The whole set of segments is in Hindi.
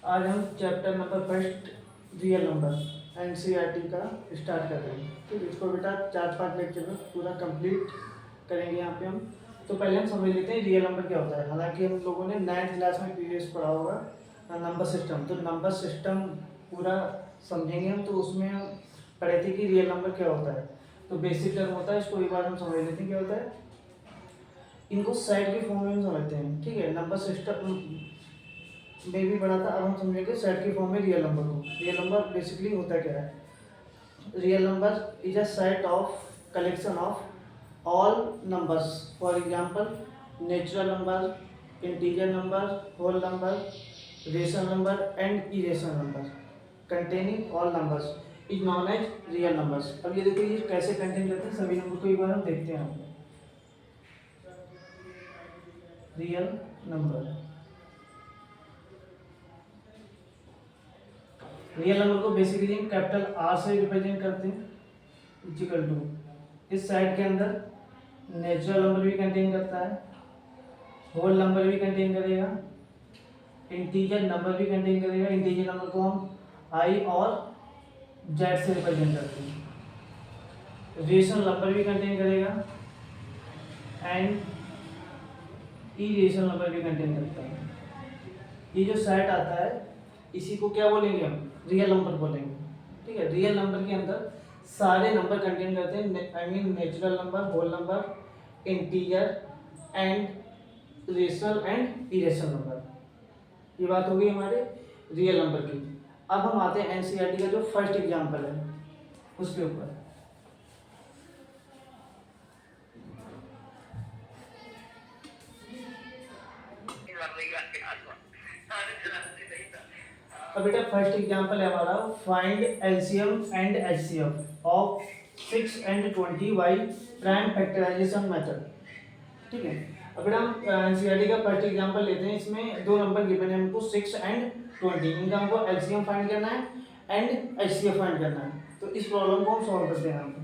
आज हम chapter number first real number NCERT का स्टार्ट कर रहे हैं। ठीक है, इसको बेटा 4-5 लेक्चर में पूरा कंप्लीट करेंगे यहाँ पे हम। तो पहले हम समझ लेते हैं रियल नंबर क्या होता है। हालांकि हम लोगों ने 9th क्लास में प्रीवियस पढ़ा होगा नंबर सिस्टम, तो नंबर सिस्टम पूरा समझेंगे हम। तो उसमें हम पढ़े थे कि रियल नंबर क्या होता है। तो बेसिक टर्म होता है, इसको एक बार हम समझ लेते हैं क्या होता है। इनको सेट के फॉर्म में समझते हैं। ठीक है, नंबर सिस्टम में भी पढ़ा था, अब हम समझेंगे सेट के फॉर्म में रियल नंबर को। रियल नंबर बेसिकली होता क्या है। Real number is a set of collection of all numbers, for example natural number, integer number, whole number, rational number and irrational number containing all numbers is known as real numbers. अब ये देखिए ये कैसे कंटेन करते हैं सभी नंबर को, एक बार हम देखते हैं। रियल नंबर, रियल नंबर को बेसिकली हम कैपिटल आर से रिप्रेजेंट करते हैं। इक्वल टू इस साइड के अंदर नेचुरल नंबर भी कंटेन करता है, होल नंबर भी कंटेन करेगा, इंटीजर नंबर भी कंटेन करेगा। इंटीजर नंबर को हम आई और जेड से रिप्रेजेंट करते हैं। रेशनल नंबर भी कंटेन करेगा एंड इरेशनल नंबर भी कंटेन करता है। ये जो सेट आता है इसी को क्या बोलेंगे हम, रियल नंबर बोलेंगे। ठीक है, रियल नंबर के अंदर सारे नंबर कंटेन करते हैं। I mean natural number, whole number, integer and rational and irrational number. ये बात हो गई हमारे रियल नंबर की। अब हम आते हैं एनसीईआरटी का जो फर्स्ट एग्जाम्पल है उसके ऊपर। अब बेटा फर्स्ट एग्जांपल है हमारा find LCM and HCF of 6 and 20 by prime factorisation method. ठीक है, अब बेटा हम एनसीईआरटी का फर्स्ट एग्जांपल लेते हैं। इसमें दो नंबर गिवन है हमको 6 and 20, इनका हमको एलसीएम फाइंड करना है एंड एचसीएफ फाइंड करना है। तो इस प्रॉब्लम को हम सॉल्व करते हैं। हम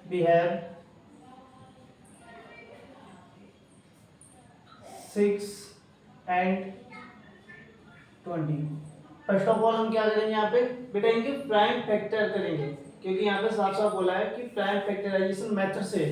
we have 6 and 20। First of all हम क्या करेंगे यहाँ पे बेटा, इनके प्राइम फैक्टर करेंगे, क्योंकि यहाँ पे साफ साफ बोला है कि प्राइम फैक्टराइजेशन मेथड से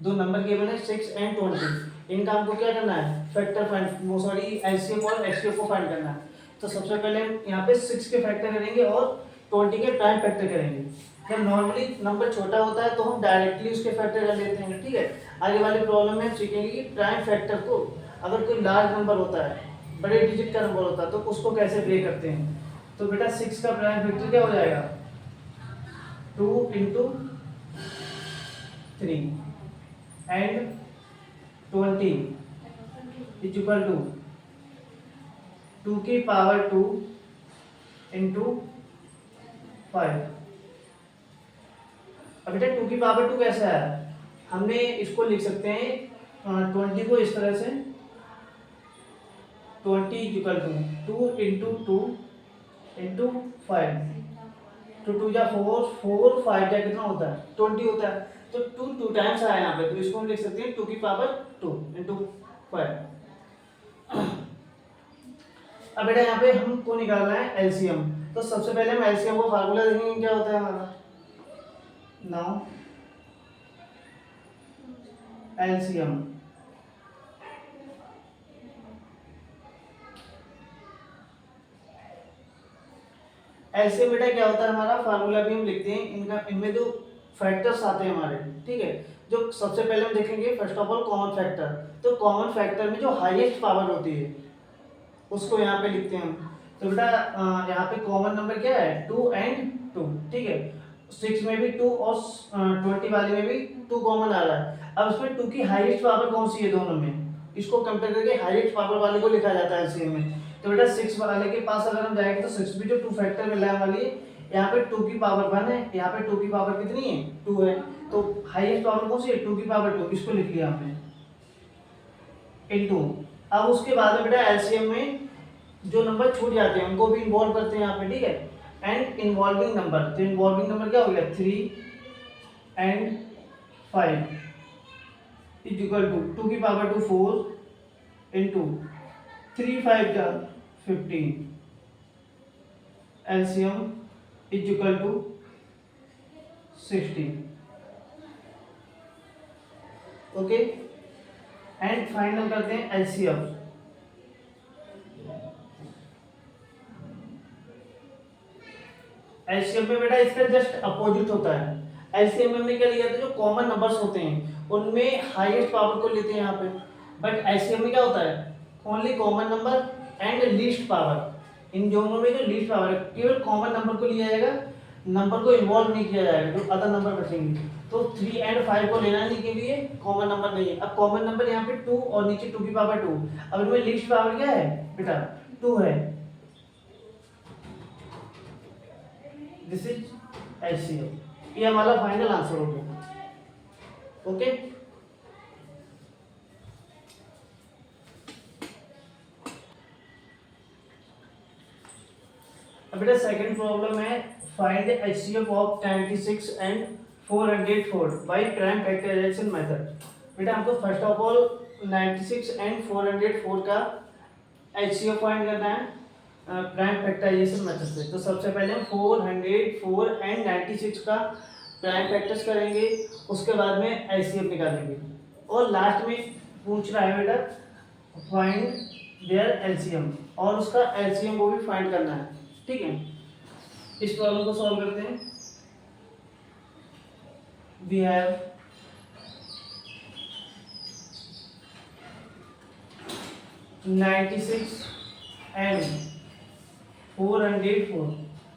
दो नंबर गिवन है 6 and 20, इनका हमको क्या करना है, फैक्टर फाइंड, सॉरी एलसीएम और एचसीएफ को फाइंड करना है। तो सबसे पहले हम यहाँ पे 6 के फैक्टर करेंगे और 20 के प्राइम फैक्टर करेंगे। जब नॉर्मली नंबर छोटा होता है तो हम डायरेक्टली उसके फैक्टर कर लेते हैं। ठीक है, आगे वाले प्रॉब्लम में हम सीखेंगे कि प्राइम फैक्टर को, अगर कोई लार्ज नंबर होता है, बड़े डिजिट का नंबर होता है, तो उसको कैसे ब्रेक करते हैं। तो बेटा 6 का प्राइम फैक्टर क्या हो जाएगा, 2 into 3 and 20 is equal to 2 की पावर 2 into 5। अब बेटा 2 की पावर 2 कैसा है, हमने इसको लिख सकते हैं 20 को इस तरह से, 20 is equal to 2 into 2 into 5, 2 2 जा 4, 4 5 जा कितना होता है 20 होता है। तो 2 2 टाइम्स आया यहाँ पे, तो इसको हम लिख सकते हैं 2 की पावर 2 into 5। अब बेटा यहाँ पे हमको निकालना है एलसीएम। तो सबसे पहले हम एलसीएम को फार्मूला देखेंगे क्या होता है हमारा। नाउ एलसीएम, एलसीएम बेटा क्या होता है हमारा, फार्मूला भी हम लिखते हैं। इनका इनमें जो फैक्टर्स आते हैं हमारे, ठीक है, जो सबसे पहले हम देखेंगे first of all common factor. तो कॉमन फैक्टर में जो हाईएस्ट पावर होती है उसको यहाँ पे लिखते हैं हम। तो बेटा यहाँ पे कॉमन नंबर क्या है, 2 and 2। ठीक है, 6 में भी 2 और 20 वाले में भी 2 कॉमन आ रहा है। अब इसमें 2 की हाईएस्ट पावर कौन सी है दोनों में, इसको कंपेयर करके हाईएस्ट पावर वाले को लिखा जाता है एलसीएम में। तो बेटा 6 वाले के पास अगर हम जाएंगे तो 6 भी जो 2 फैक्टर में लाने वाली है, यहाँ पे 2 की पावर 1 है, यहाँ पे 2 की पावर कितनी है 2 है। तो हाईएस्ट पावर कौन सी है, 2 की पावर 2, इसको लिख लिया हमने इनटू। अब उसके बाद में बेटा एलसीएम में जो नंबर छूट जाते हैं उनको भी इन्वॉल्व करते हैं यहाँ पे। ठीक है, एंड इन्वॉल्विंग नंबर, तो इन्वॉल्विंग नंबर क्या हो गया 3 and 5। इज इक्वल टू 2 की पावर 2 4 इंटू 3 5 का 15 LCM is equal to 16 okay. And final करते हैं एलसीएम। एलसीएम में बेटा इसका जस्ट अपोजिट होता है। एलसीएम में हमने क्या लिया था, जो कॉमन नंबर्स होते हैं उनमें हाईएस्ट पावर को लेते हैं यहाँ पे, बट एलसीएम में क्या होता है, only common number and least power. इन दोनों में जो लीस्ट पावर है केवल कॉमन नंबर को लिया जाएगा, नंबर को इन्वॉल्व नहीं किया जाएगा, जो अदर नंबर बचेंगे। तो 3 एंड 5 को लेना नहीं के लिए कॉमन नंबर नहीं है। अब कॉमन नंबर यहाँ पे 2 और नीचे 2 की पावर 2। अब इनमें लीस्ट पावर क्या है बेटा, 2 है। This is LCM. ये हमारा फाइनल आंसर हो गया। ओके अब बेटा सेकंड प्रॉब्लम है, find the HCF of 96 and 404 by prime factorisation method. बेटा हमको फर्स्ट ऑफ ऑल 96 एंड 404 का एचसीएफ फाइंड करना है प्राइम फैक्टराइजेशन मेथड से। तो सबसे पहले हम 404 एंड 96 का प्राइम फैक्टर्स करेंगे, उसके बाद में एचसीएफ निकालेंगे, और लास्ट में पूछ रहा है बेटा फाइंड देयर एलसीएम, और उसका एलसीएम वो भी फाइंड करना है। ठीक है, इस प्रॉब्लम को सॉल्व करते हैं। We have 96 and 404।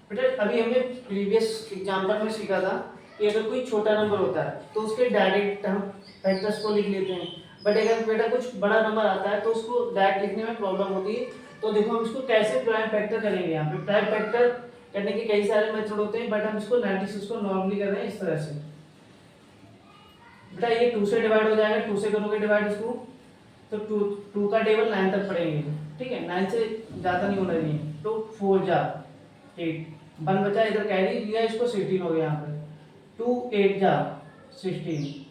बेटा अभी हमने प्रीवियस एग्जाम्पल में सीखा था कि अगर कोई छोटा नंबर होता है तो उसके डायरेक्ट हम फैक्टर्स को लिख लेते हैं, बट अगर बेटा कुछ बड़ा नंबर आता है तो उसको डायरेक्ट लिखने में प्रॉब्लम होती है। तो देखो हम इसको कैसे प्राइम फैक्टर करेंगे। यहाँ पे प्राइम फैक्टर करने के कई सारे मेथड होते हैं, बट हम इसको 96 को नॉर्मली कर रहे हैं इस तरह से। बेटा ये 2 से डिवाइड हो जाएगा, 2 से करोगे डिवाइड इसको तो 2 का टेबल 9 तक पढ़ेंगे। ठीक है, 9 से ज़्यादा नहीं होना चाहिए। तो 4 जा 8, 1 बचा, इधर कैरी लिया, इसको 16 हो गया यहाँ पे। 2 8 जा 16,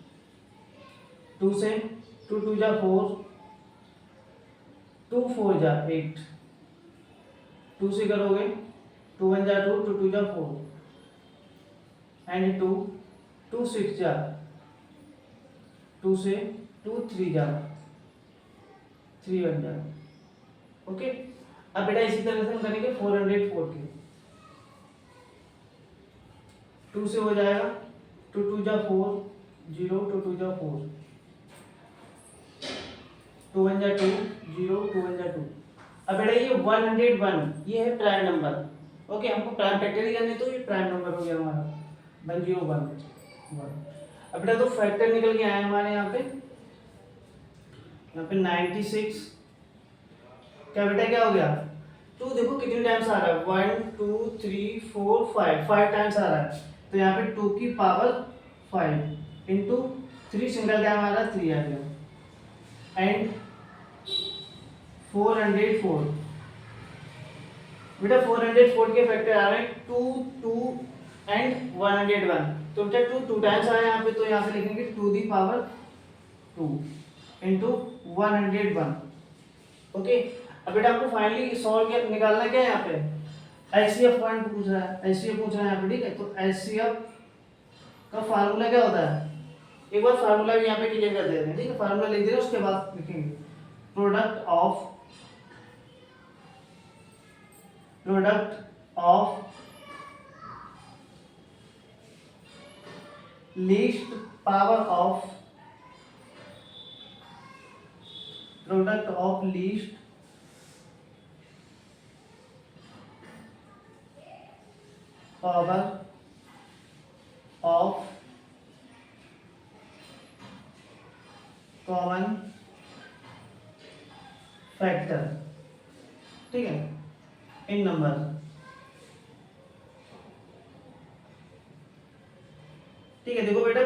2 से 2 2 जा 4, 2 4 जा 8, 2 से करोगे 2 1 जा 2, 2 2 जा 4 एंड 2 2 6 जा 2 से 2 3 जा 3 1 जा। ओके, अब बेटा इसी तरह से हम करेंगे 404 के। 2 से हो जाएगा 2 2 जा 4 0, 2 2 जा 4, 2 1 जा 2 0, 2 1 जा 2। अब बेटा ये 101 ये है प्राइम नंबर। ओके, हमको प्राइम फैक्टर ही करने, तो ये प्राइम नंबर हो गया हमारा 101। अब बेटा तो फैक्टर निकल के आए हमारे यहाँ पे 96 क्या बेटा क्या हो गया, 2 देखो कितने टाइम्स आ रहा है, 1 2 3 4 5 टाइम्स आ रहा है। तो यहाँ पे 2 की पावर 5 इंटू 3 सिंगल टाइम आ रहा है 3 आ गया एंड 404। बेटा 404 के फैक्टर आ रहे हैं 2 2 एंड 101। तो बेटा 2 टाइम्स आ रहा है यहाँ पे, तो यहाँ पे लिखेंगे 2 दी पावर 2 इंटू 101। ओके, अब बेटा आपको फाइनली सॉल्व निकालना क्या है, यहाँ पे एचसीएफ पॉइंट पूछ रहा है, एचसीएफ पूछ रहा है यहाँ पे। ठीक है, तो एचसीएफ का फार्मूला क्या होता है, एक बार फार्मूला भी यहाँ पे क्लियर कर देते हैं। ठीक है, फार्मूला लिख देना, उसके बाद लिखेंगे product of least power of product of least power of common factor. ठीक है, इन नंबर। ठीक है, देखो बेटा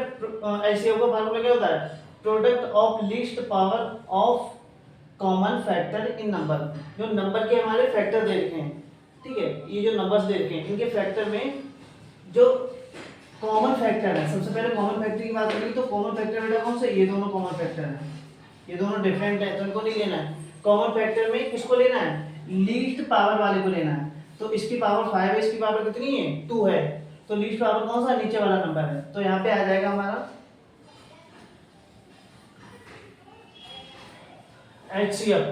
एचसीएफ का फार्मूला क्या होता है, product of least power of common factor in number. जो नंबर के हमारे फैक्टर दे रखे हैं, ठीक है, ये जो नंबर्स दे रखे हैं इनके फैक्टर में जो कॉमन फैक्टर है, सबसे पहले कॉमन फैक्टर की बात करेंगे। तो कॉमन फैक्टर बेटा कौन सा, ये दोनों कॉमन फैक्टर है, ये दोनों डिफरेंट है तो इनको नहीं लेना है। कॉमन फैक्टर में किसको लेना है, लीस्ट पावर वाले को लेना है। तो इसकी पावर 5 है, इसकी पावर कितनी है 2 है, तो लीस्ट पावर कौन सा, नीचे वाला नंबर है। तो यहाँ पे आ जाएगा हमारा HCF।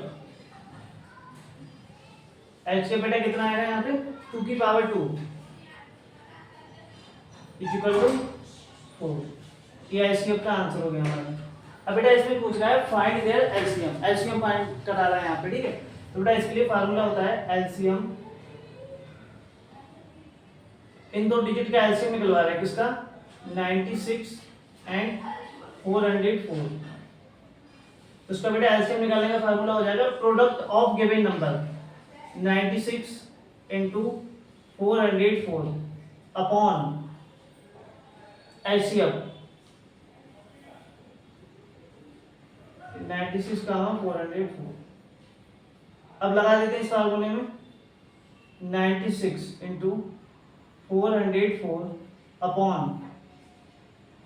HCF बेटा कितना आएगा यहाँ पे 2 की पावर 2 इक्वल टू 4। ये HCF का आंसर हो गया हमारा। अब बेटा इसमें पूछ रहा है find their LCM, LCM find करा रहा है यहाँ पे, ठीक है। तो बेटा इसके लिए फार्मूला होता है एलसीएम, इन दो डिजिट का एलसीएम निकलवा रहा है किसका, 96 एंड 404। तो उसका बेटा एलसीएम निकालने का फार्मूला हो जाएगा product of given number 96 into 404 upon LCM 96 का 404। अब लगा देते हैं इस फार्मूले में 96 इंटू 404 अपॉन,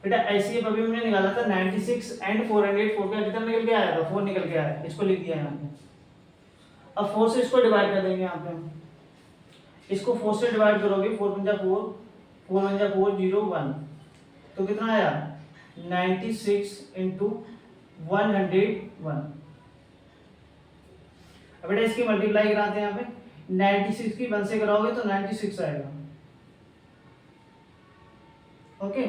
बेटा एलसीएम अभी हमने निकाला था 96 एंड 404 का कितना निकल के आया था, 4 निकल के आया, इसको लिख दिया यहाँ पे। अब 4 से इसको डिवाइड कर देंगे यहाँ पे हम, इसको 4 से डिवाइड करोगे 4 पंजा 4, 4 पंजा 4 0 1, तो कितना आया 96 इंटू 101। अब बेटा इसकी मल्टीप्लाई कराते हैं यहाँ पे, 96 की 1 से कराओगे तो 96 आएगा, ओके।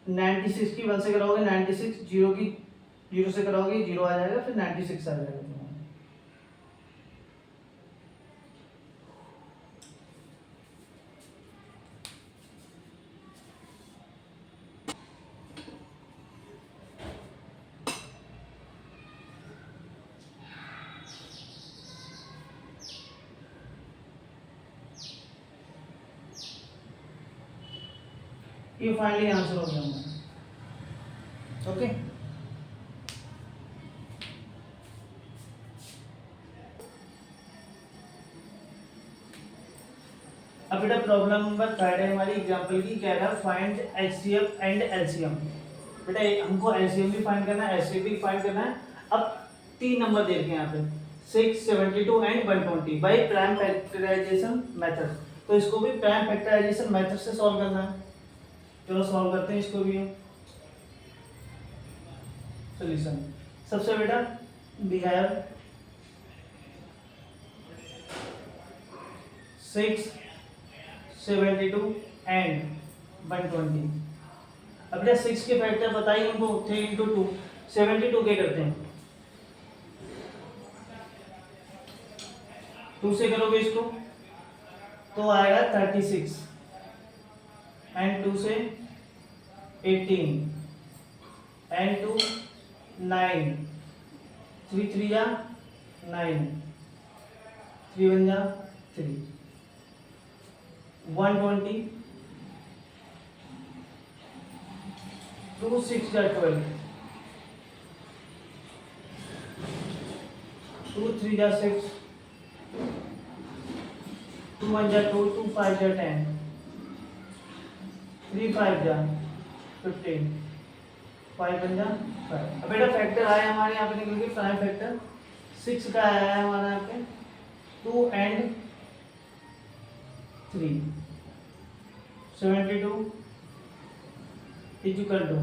नाइन्टी सिक्स की 1 से कराओगे 96, 0 की 0 से कराओगे 0 आ जाएगा, फिर 96 आ जाएगा। ये फाइनली आंसर हो गया हमारा, ओके। अब बेटा प्रॉब्लम नंबर 3 है हमारी एग्जांपल की, कह रहा है फाइंड एचसीएफ एंड एलसीएम। बेटा हमको एलसीएम भी फाइंड करना है, एचसीएफ भी फाइंड करना है। अब 3 नंबर दे रखे हैं यहाँ पे 6, 72 and 120 by prime factorisation method. तो इसको भी प्राइम फैक्टराइजेशन मेथड से सॉल्व करना है। चलो सॉल्व करते हैं इसको भी। सॉल्यूशन सबसे बेटा वी हैव 6, 72 एंड 120। अब बेटा 6 के फैक्टर बताइए हमको, 3 इंटू 2 72 के करते हैं, 2 से करोगे इसको तो आएगा 36 एंड 2 से 18 एंड 2 9, 3 3 जा 9, 3 1 जा 3, 120, 2 6 जा 12, 2 3 जा 6, 2 1 जा 2, 2 5 जा 10, 3 5 जा 15, 5 1 जा 5। अब बेटा फैक्टर आया हमारे यहाँ पे निकल के प्राइम फैक्टर 6 का आया है हमारे यहाँ पे 2 एंड 3, 72 इक्वल टू,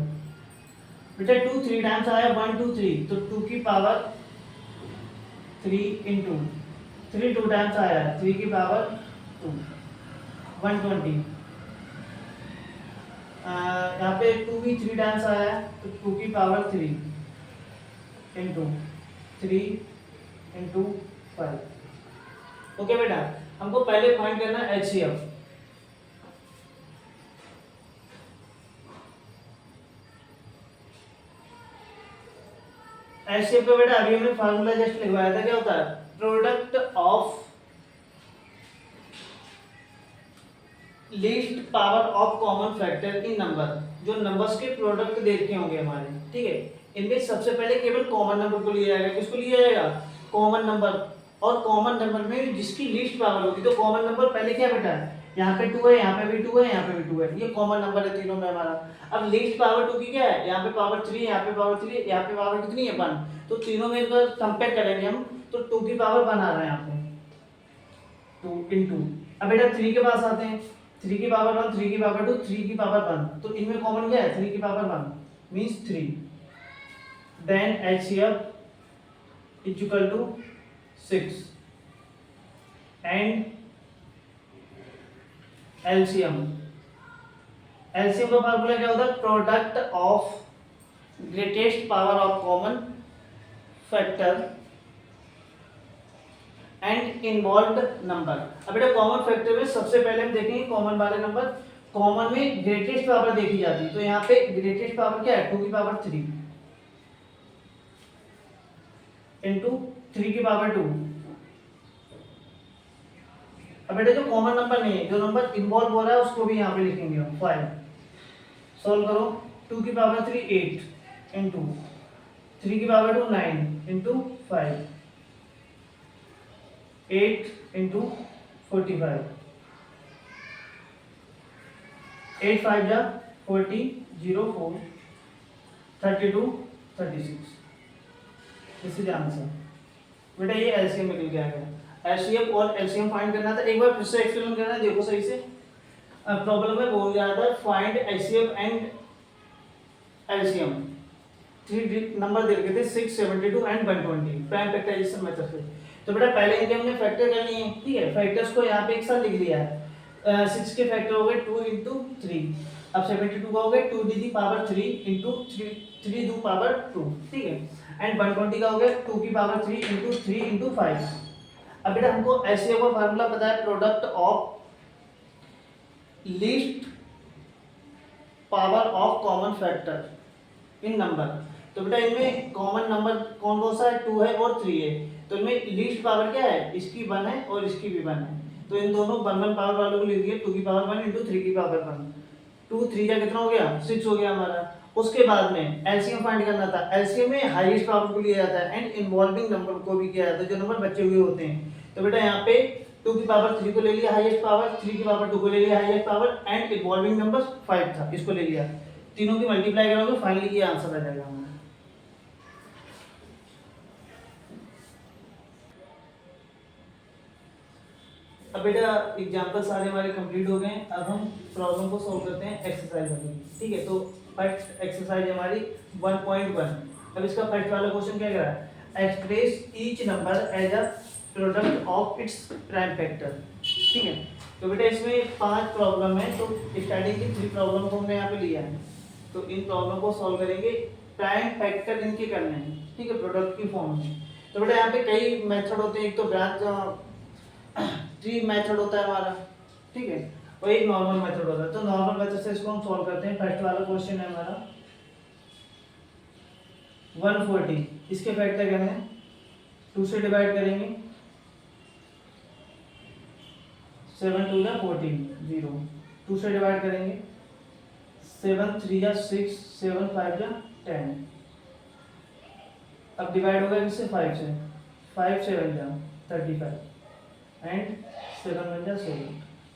बेटा 2 3 टाइम्स आया 1 2 3, तो 2 की पावर 3 इंटू 3 2 टाइम्स आया 3 की पावर 2, 120। यहाँ पे 2 भी 3 टाइम्स आया है तो 2 की पावर 3 इंटू 3 इंटू 5। ओके बेटा हमको पहले फाइंड करना है एचसीएफ। एचसीएफ का बेटा अभी हमने फार्मूला जस्ट लिखवाया था, क्या होता है product of least power of common factor in number. जो नंबर्स के प्रोडक्ट दे रखे होंगे हमारे, ठीक है, इनमें सबसे पहले केवल कॉमन नंबर को लिया जाएगा। किसको लिया जाएगा? Common number. और कॉमन नंबर में जिसकी लीस्ट पावर होगी, तो कॉमन नंबर पहले क्या बेटा है, यहाँ पे 2 है, यहाँ पे भी 2 है, यहाँ पे भी 2 है, ये कॉमन नंबर है तीनों में हमारा। अब लीस्ट पावर 2 की क्या है, यहाँ पे पावर 3, यहाँ पे पावर 3, यहाँ पे पावर कितनी है 1, तो तीनों में अगर कंपेयर करेंगे हम तो 2 की पावर 1 आ रहा है यहाँ पे 2 इंटू। अब बेटा 3 के पास आते हैं, 3 की पावर 1, 3 की पावर 2, 3 की पावर 1, तो इनमें कॉमन क्या है 3 की power 1 means 3। Then HCF is equal to 6 and LCM का फार्मूला क्या होता है, product of greatest power of common factor and involved number. अब बेटा कॉमन फैक्टर में सबसे पहले हम देखेंगे कॉमन वाले नंबर। कॉमन में ग्रेटेस्ट पावर देखी जाती है, तो यहाँ पे ग्रेटेस्ट पावर क्या है 2 की पावर 3 इंटू 3 की पावर 2। अब बेटा जो कॉमन नंबर नहीं है, जो नंबर इन्वॉल्व हो रहा है उसको भी यहाँ पे लिखेंगे हम 5। सॉल्व करो, 2 की पावर 3 8 इंटू 3 की पावर 2 9 इंटू 5 8 इंटू 45 8 5 जा 40 0 4 32 36। इससे आंसर बेटा ये एलसीएम निकल के आ गया। एचसीएफ और एलसीएम फाइंड करना था, एक बार फिर से एक्सप्लेन करना है, देखो सही से। प्रॉब्लम में बोल रहा था find HCF and LCM, 3 number दे रखे थे 6 72 एंड 120 प्राइम फैक्टराइजेशन मेथड से। तो बेटा पहले इनके हमने फैक्टर करनी है, ठीक है। फैक्टर्स को यहाँ पे एक साथ लिख लिया है। 6 के फैक्टर हो गए 2 इंटू 3, अब 72 का हो गया 2 डी पावर 3 इंटू 3 2 पावर 2, ठीक है। एंड 120 का हो गया 2 की पावर 3 इंटू 3 इंटू 5। अब बेटा हमको एचसीएफ का फार्मूला पता है, product of least power of common factor in number. तो बेटा इनमें कॉमन नंबर कौन कौन सा है, 2 है और 3 है। तो इनमें लीस्ट पावर क्या है, इसकी 1 है और इसकी भी 1 है। तो इन दोनों 1 पावर वालों को लिख दिए 2 की पावर 1 इंटू 3 की पावर 1। 2 3 का कितना हो गया 6 हो गया हमारा। उसके बाद में एलसीएम फाइंड करना था। एलसीएम में हाईएस्ट पावर को लिया जाता है एंड इन्वॉल्विंग नंबर को भी किया जाता है, जो नंबर बचे हुए होते हैं। तो बेटा यहाँ पे 2 की पावर 3 को ले लिया हाईएस्ट पावर, 3 की पावर 2 को ले लिया highest power and involving number 5 था, इसको ले लिया। तीनों की मल्टीप्लाई करोगे फाइनली ये आंसर आ जाएगा हमारा। अब बेटा एग्जांपल सारे हमारे कंप्लीट हो गए। अब हम प्रॉब्लम को सॉल्व करते हैं एक्सरसाइज में, ठीक है। तो फर्स्ट एक्सरसाइज हमारी 1.1। अब इसका फर्स्ट वाला क्वेश्चन क्या कह रहा है, express each number as a product of its prime factor, ठीक है। तो बेटा इसमें 5 प्रॉब्लम है, तो स्टार्टिंग की 3 प्रॉब्लम को हमने यहाँ पे लिया है। तो इन प्रॉब्लम को सॉल्व करेंगे, प्राइम फैक्टर इनके करने हैं, ठीक है, प्रोडक्ट की फॉर्म में। तो बेटा यहाँ पे कई मेथड होते हैं, एक तो ब्रांच ट्री मेथड होता है हमारा, ठीक है, और एक नॉर्मल मेथड होता है। तो नॉर्मल मेथड से इसको हम सॉल्व करते हैं। फर्स्ट वाला क्वेश्चन है हमारा 140, इसके फैक्टर करने हैं, 2 से डिवाइड करेंगे, 7 2 जा 14 0, 2 से डिवाइड करेंगे, 7 3 जा 6, 7 5 जा 10। अब डिवाइड होगा इससे 5 से, 5 7 जा 35 एंड 7 1 जा 7।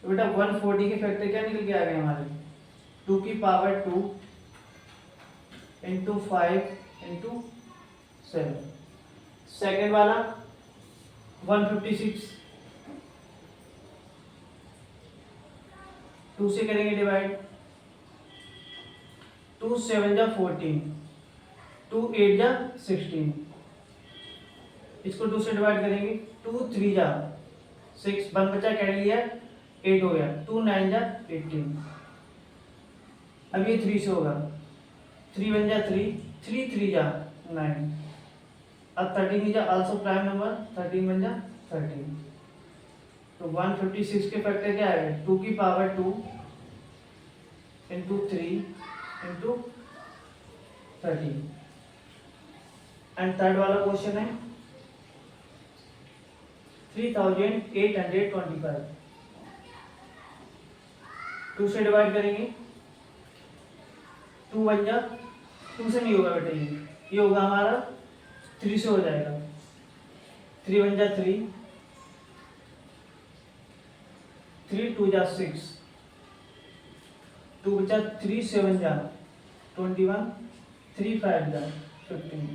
तो बेटा 140 के फैक्टर क्या निकल के आ गए हमारे, 2 की पावर 2 इंटू 5 इंटू 7। सेकेंड वाला 156, 2 से करेंगे डिवाइड, 2 7 जा 14, 2 8 जा 16, इसको 2 से डिवाइड करेंगे, 2 3 जा 6, 1 बचा कैरी लिया 8 हो गया, 2 9 जा 18। अब ये 3 से होगा, 3 1 जा 3, 3 3 जा 9। अब 13 जा आल्सो प्राइम नंबर, 13 1 जा 13। तो 156 के फैक्टर क्या है, 2 की power 2 into 3 into 13। And third वाला क्वेश्चन है 3825, 2 से डिवाइड करेंगे, 2 1 जा 2 से नहीं होगा बेटा ये, ये होगा हमारा 3 से हो जाएगा, 3 1 जा 3, 3 2 जा 6, 2 बचा 3 7 जा 21, 3 5 जा 15।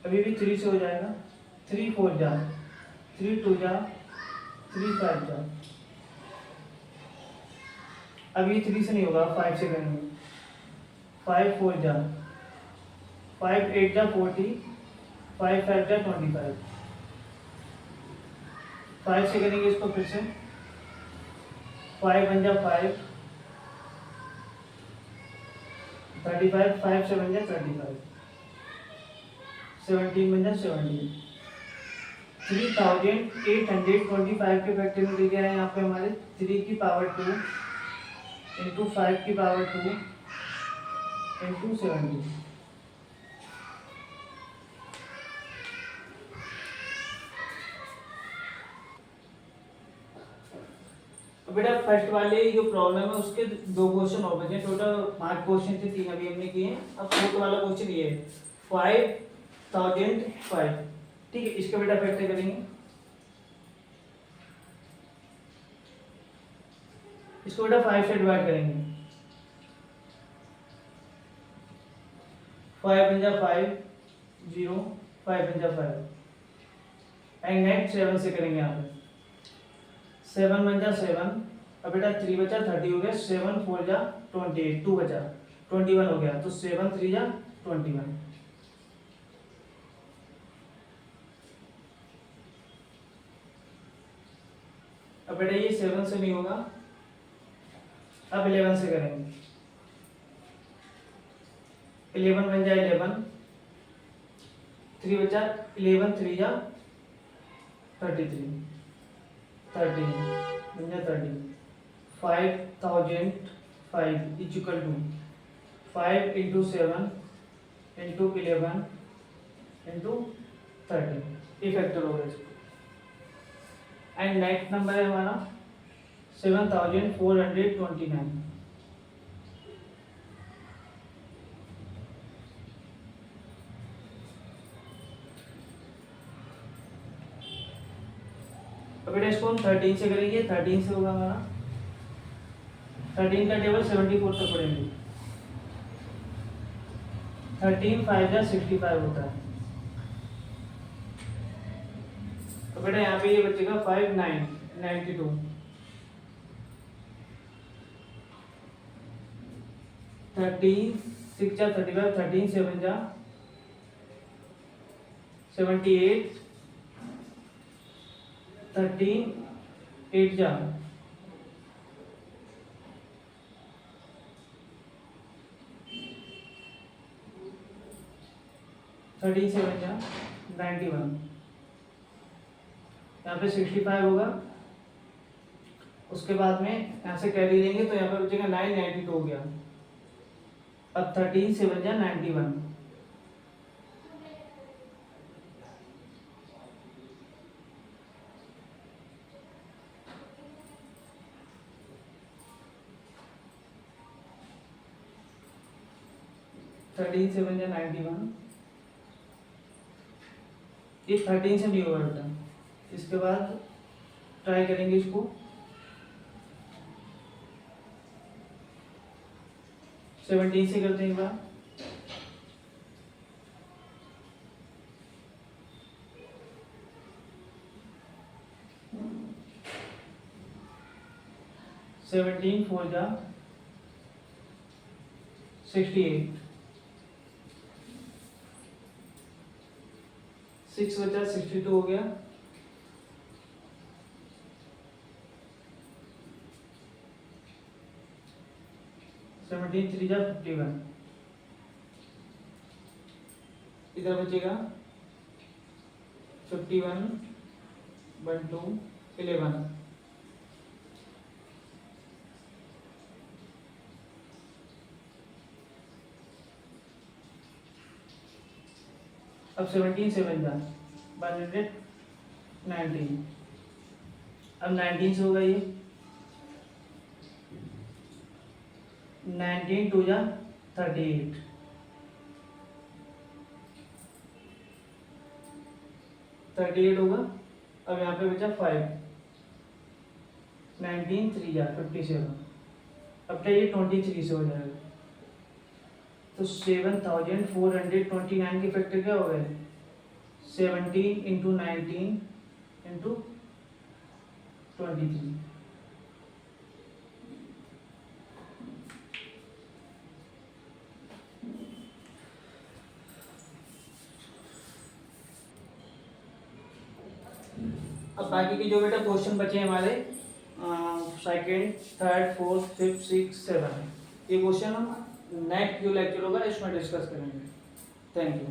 अभी भी 3 से हो जाएगा, 3 4 जा 3 2 जा 3 5 जा। अभी 3 से नहीं होगा, 5 से करेंगे, 5 4 जा 5 8 जा 40, 5 5 जा 25। 5 से करेंगे इसको फिर से, 5 1 जा 5, 35, 5 7 जा 35, 17 1 जा 17। 3825 के फैक्टर में दिया है यहाँ पे हमारे 3 की पावर 2 इंटू 5 की पावर 2 इंटू 17। बेटा फर्स्ट वाले जो प्रॉब्लम है उसके 2 क्वेश्चन हो गए थे, टोटल 5 क्वेश्चन थे, 3 अभी हमने किए हैं। अब फोर्थ वाला क्वेश्चन ये है 5005, ठीक है। इसका बेटा फैक्टर करेंगे, इसको बेटा 5 से डिवाइड करेंगे, 5 1 जा 5 0, 5 1 जा 5 एंड नेक्स्ट 7 से करेंगे यहाँ पे, 7 1 जा 7। अब बेटा 3 बचा 30 हो गया, 7 4 जा 28, 2 बचा 21 हो गया, तो 7 3 जा 21। अब बेटा ये 7 से नहीं होगा, अब 11 से करेंगे, 11 1 जा 11, 3 बचा 11 3 जा 33, 13 1 जा 30। 5005 is equal to 5 into 7 into 11 into 13, ये फैक्टर होगा इसको। एंड नेक्स्ट नंबर है हमारा 7429। अब बेटा इसको हम 13 से करेंगे, 13 से होगा हमारा 13 का टेबल 74 तक पढ़ेंगे, 13 5 जा 65 होता है। तो बेटा यहाँ पे ये बचेगा 5 9 92, 13 6 जा 35, 13 7 जा 78, 13 8 जा 13 7 जा 91, यहाँ पे 65 होगा, उसके बाद में यहाँ से कैरी लेंगे तो यहाँ पे बचेगा 992 हो गया। अब 13 7 जा 91, थर्टीन 7 जा 91, ये 13 से नहीं होगा बेटा। इसके बाद ट्राई करेंगे इसको, सेवनटीन से करते हैं एक बार, सेवनटीन 4 जा 68, 6 बचा 62 हो गया, 17 3 जा 51, इधर बचेगा 51 1 2 11, अब 17 7 जा 119, अब 19 से होगा ये 19 टू जा 38, 38 होगा। अब यहाँ पे बचा 5, 19 3 जा 57। अब चाहिए 23 से हो जाएगा, तो 7429 के फैक्टर क्या हो गए, 17 इंटू 19 इंटू 23। अब बाकी के जो बेटा क्वेश्चन बचे हैं हमारे second, third, fourth, fifth, six, seven, ये क्वेश्चन हम नेक्स्ट जो लेक्चर होगा इसमें डिस्कस करेंगे। Thank you.